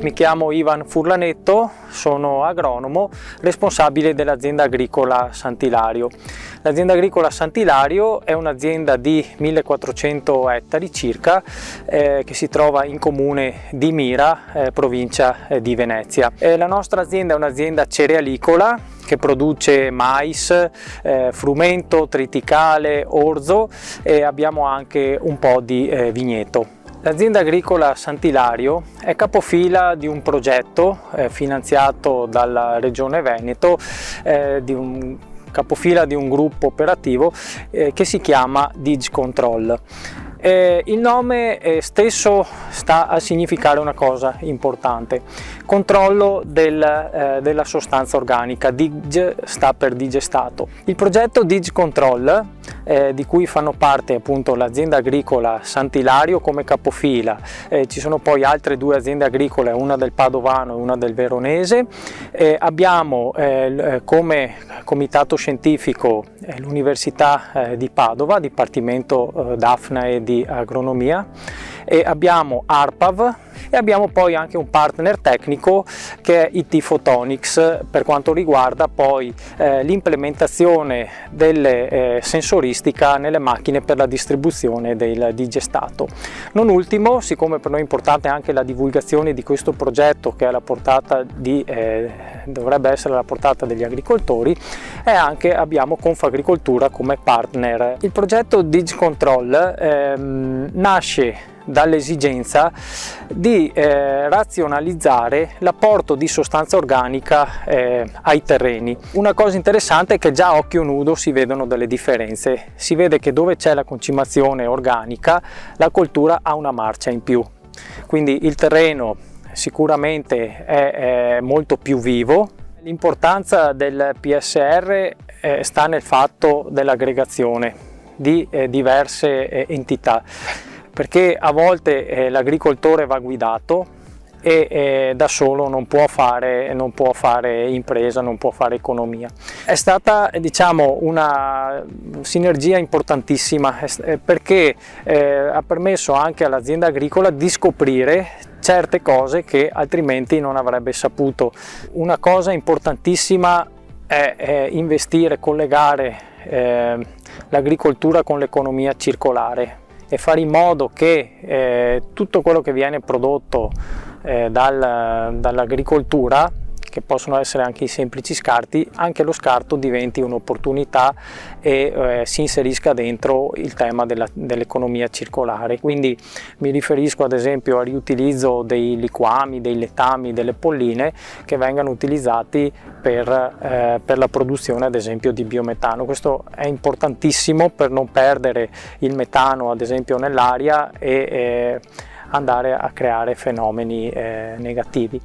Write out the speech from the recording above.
Mi chiamo Ivan Furlanetto, sono agronomo responsabile dell'azienda agricola Sant'Ilario. L'azienda agricola Sant'Ilario è un'azienda di 1400 ettari circa che si trova in comune di Mira, provincia di Venezia. La nostra azienda è un'azienda cerealicola che produce mais, frumento, triticale, orzo e abbiamo anche un po' di vigneto. L'azienda agricola Sant'Ilario è capofila di un progetto finanziato dalla Regione Veneto, capofila di un gruppo operativo che si chiama DigControl. Il nome stesso sta a significare una cosa importante: controllo della sostanza organica. Dig sta per digestato. Il progetto DigControl, di cui fanno parte appunto l'azienda agricola Sant'Ilario come capofila, ci sono poi altre due aziende agricole, una del Padovano e una del Veronese. Abbiamo come comitato scientifico l'Università di Padova, Dipartimento Dafna e di Agronomia, e abbiamo ARPAV e abbiamo poi anche un partner tecnico che è IT Photonics per quanto riguarda poi l'implementazione delle sensoristica nelle macchine per la distribuzione del digestato. Non ultimo, siccome per noi è importante anche la divulgazione di questo progetto che è alla portata dovrebbe essere alla portata degli agricoltori, e anche abbiamo Confagricoltura come partner. Il progetto DigControl nasce dall'esigenza di razionalizzare l'apporto di sostanza organica ai terreni. Una cosa interessante è che già a occhio nudo si vedono delle differenze. Si vede che dove c'è la concimazione organica la coltura ha una marcia in più, quindi il terreno sicuramente è molto più vivo. L'importanza del PSR sta nel fatto dell'aggregazione di diverse entità, perché a volte l'agricoltore va guidato e da solo non può fare impresa, non può fare economia. È stata, diciamo, una sinergia importantissima perché ha permesso anche all'azienda agricola di scoprire certe cose che altrimenti non avrebbe saputo. Una cosa importantissima è investire, collegare l'agricoltura con l'economia circolare e fare in modo che tutto quello che viene prodotto dall'agricoltura, che possono essere anche i semplici scarti, anche lo scarto diventi un'opportunità e si inserisca dentro il tema dell'economia circolare. Quindi mi riferisco ad esempio al riutilizzo dei liquami, dei letami, delle polline che vengano utilizzati per la produzione ad esempio di biometano. Questo è importantissimo per non perdere il metano ad esempio nell'aria e andare a creare fenomeni negativi.